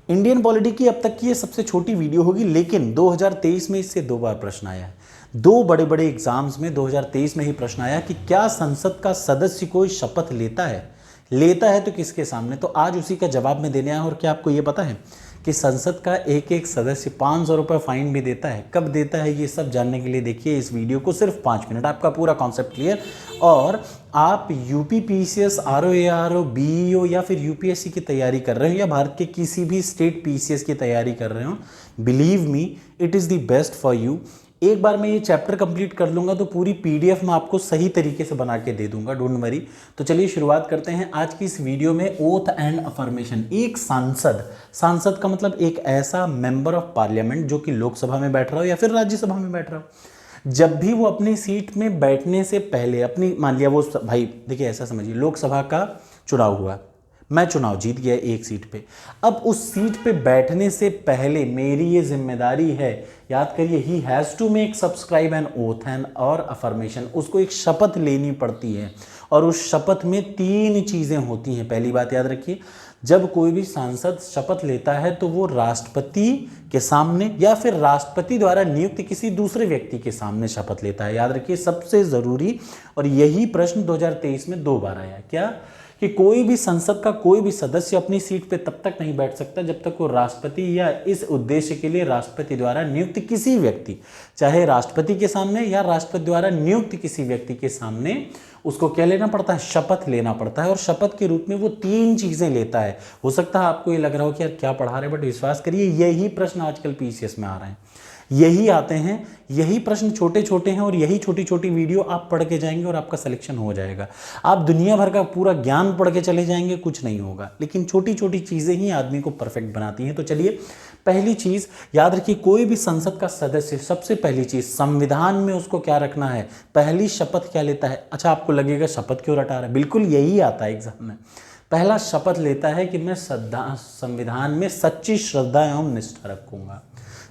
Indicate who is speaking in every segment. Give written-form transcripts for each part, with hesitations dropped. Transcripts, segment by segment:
Speaker 1: Indian polity की अब तक की ये सबसे छोटी वीडियो होगी, लेकिन 2023 में इससे 2 बार प्रश्न आया है। 2 बड़े बड़े एग्जाम्स में 2023 में ही प्रश्न आया कि क्या संसद का सदस्य कोई शपथ लेता है तो किसके सामने। तो आज उसी का जवाब में देने आया। और क्या आपको ये पता है कि संसद का एक एक सदस्य 500 रुपये फाइन भी देता है। कब देता है ये सब जानने के लिए देखिए इस वीडियो को, सिर्फ 5 मिनट, आपका पूरा कॉन्सेप्ट क्लियर। और आप यूपी पीसीएस, आरओ बीईओ या फिर यूपीएससी की तैयारी कर रहे हो या भारत के किसी भी स्टेट पीसीएस की तैयारी कर रहे हो, believe me it is the best for you. एक बार मैं ये चैप्टर कंप्लीट कर लूँगा तो पूरी पीडीएफ मैं आपको सही तरीके से बना के दे दूंगा, डोंट वरी। तो चलिए शुरुआत करते हैं आज की इस वीडियो में। Oath and affirmation. एक सांसद का मतलब एक ऐसा मेंबर ऑफ पार्लियामेंट जो कि लोकसभा में बैठ रहा हो या फिर राज्यसभा में बैठ रहा हो, जब भी वो अपनी सीट में बैठने से पहले अपनी, मान लिया वो भाई देखिए ऐसा समझिए, लोकसभा का चुनाव हुआ, मैं चुनाव जीत गया एक सीट पे, अब उस सीट पे बैठने से पहले मेरी ये जिम्मेदारी है, याद करिए, he has to make subscribe an oath and और अफर्मेशन। उसको एक शपथ लेनी पड़ती है और उस शपथ में 3 चीज़ें होती हैं। पहली बात याद रखिए, जब कोई भी सांसद शपथ लेता है तो वो राष्ट्रपति के सामने या फिर राष्ट्रपति द्वारा नियुक्त किसी दूसरे व्यक्ति के सामने शपथ लेता है। याद रखिए सबसे ज़रूरी, और यही प्रश्न 2023 में 2 बार आया। क्या कि कोई भी संसद का कोई भी सदस्य अपनी सीट पे तब तक नहीं बैठ सकता जब तक वो राष्ट्रपति या इस उद्देश्य के लिए राष्ट्रपति द्वारा नियुक्त किसी व्यक्ति, चाहे राष्ट्रपति के सामने या राष्ट्रपति द्वारा नियुक्त किसी व्यक्ति के सामने, उसको क्या लेना पड़ता है, शपथ लेना पड़ता है। और शपथ के रूप में वो 3 चीजें लेता है। हो सकता है आपको ये लग रहा हो कि यार क्या पढ़ा रहे, बट विश्वास करिए यही प्रश्न आजकल पीसीएस में आ रहे हैं, यही आते हैं, यही प्रश्न छोटे छोटे हैं और यही छोटी छोटी वीडियो आप पढ़ के जाएंगे और आपका सिलेक्शन हो जाएगा। आप दुनिया भर का पूरा ज्ञान पढ़ के चले जाएंगे, कुछ नहीं होगा, लेकिन छोटी छोटी चीज़ें ही आदमी को परफेक्ट बनाती हैं। तो चलिए पहली चीज़ याद रखिए, कोई भी संसद का सदस्य सबसे पहली चीज़ संविधान में उसको क्या रखना है, पहली शपथ क्या लेता है। अच्छा आपको लगेगा शपथ क्यों रटा रहा है, बिल्कुल यही आता है एग्जाम में। पहला शपथ लेता है कि मैं संविधान में सच्ची श्रद्धा एवं निष्ठा रखूंगा,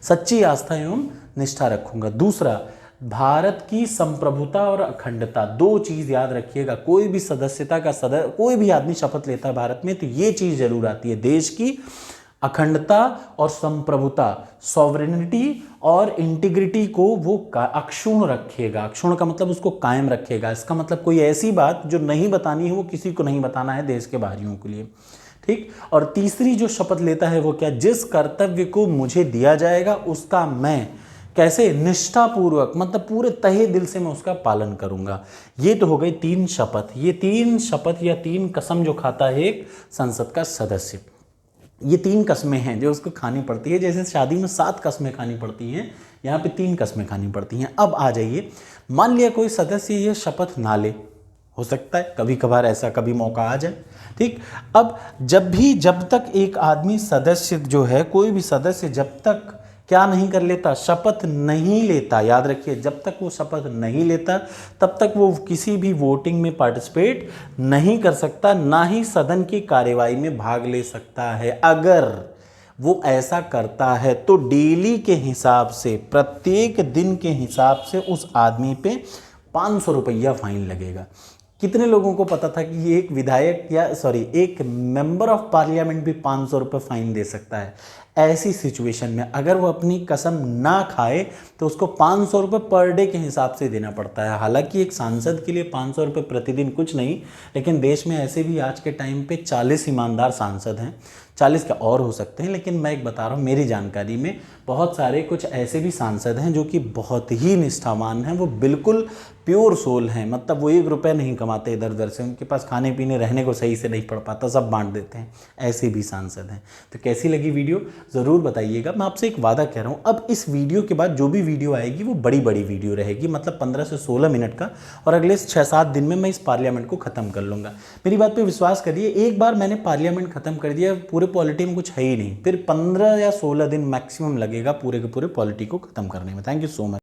Speaker 1: सच्ची आस्था एवं निष्ठा रखूंगा। दूसरा, भारत की संप्रभुता और अखंडता। 2 चीज याद रखिएगा, कोई भी सदस्यता का कोई भी आदमी शपथ लेता है भारत में तो ये चीज जरूर आती है, देश की अखंडता और संप्रभुता, सॉवरेनिटी और इंटीग्रिटी को वो अक्षुण्ण रखेगा। अक्षुण्ण का मतलब उसको कायम रखेगा। इसका मतलब कोई ऐसी बात जो नहीं बतानी है वो किसी को नहीं बताना है देश के बाहरियों के लिए, ठीक। और तीसरी जो शपथ लेता है वो क्या, जिस कर्तव्य को मुझे दिया जाएगा उसका मैं कैसे निष्ठापूर्वक, मतलब पूरे तहे दिल से मैं उसका पालन करूंगा। ये तो हो गई 3 शपथ। ये 3 शपथ या 3 कसम जो खाता है एक संसद का सदस्य, ये 3 कस्में हैं जो उसको खानी पड़ती है। जैसे शादी में 7 कस्में खानी पड़ती हैं, यहाँ पे 3 कस्में खानी पड़ती हैं। अब आ जाइए, मान लिया कोई सदस्य ये शपथ ना ले, हो सकता है कभी कभार ऐसा कभी मौका आ जाए, ठीक। अब जब तक एक आदमी सदस्य जो है, कोई भी सदस्य जब तक क्या नहीं कर लेता, शपथ नहीं लेता, याद रखिए जब तक वो शपथ नहीं लेता तब तक वो किसी भी वोटिंग में पार्टिसिपेट नहीं कर सकता, ना ही सदन की कार्यवाही में भाग ले सकता है। अगर वो ऐसा करता है तो डेली के हिसाब से, प्रत्येक दिन के हिसाब से उस आदमी पे 500 रुपया फाइन लगेगा। कितने लोगों को पता था कि ये एक विधायक या एक मेंबर ऑफ पार्लियामेंट भी 500 रुपये फाइन दे सकता है। ऐसी सिचुएशन में अगर वो अपनी कसम ना खाए तो उसको 500 रुपये पर डे के हिसाब से देना पड़ता है। हालांकि एक सांसद के लिए 500 रुपये प्रतिदिन कुछ नहीं, लेकिन देश में ऐसे भी आज के टाइम पे 40 ईमानदार सांसद हैं, 40 के और हो सकते हैं, लेकिन मैं एक बता रहा हूँ मेरी जानकारी में बहुत सारे कुछ ऐसे भी सांसद हैं जो कि बहुत ही निष्ठावान हैं, वो बिल्कुल प्योर सोल हैं, मतलब वो 1 रुपये नहीं कमाते इधर उधर से, उनके पास खाने पीने रहने को सही से नहीं पड़ पाता, सब बांट देते हैं, ऐसे भी सांसद हैं। तो कैसी लगी वीडियो ज़रूर बताइएगा। मैं आपसे एक वादा कह रहा हूँ, अब इस वीडियो के बाद जो भी वीडियो आएगी वो बड़ी वीडियो रहेगी, मतलब 15 से 16 मिनट का, और अगले 6-7 दिन में मैं इस पार्लियामेंट को ख़त्म कर लूँगा। मेरी बात पर विश्वास करिए, एक बार मैंने पार्लियामेंट ख़त्म कर दिया, पूरे पॉलिटी में कुछ है ही नहीं, फिर 15 या 16 दिन मैक्सिमम लगेगा पूरे के पूरे पॉलिटी को ख़त्म करने में। Thank you so much.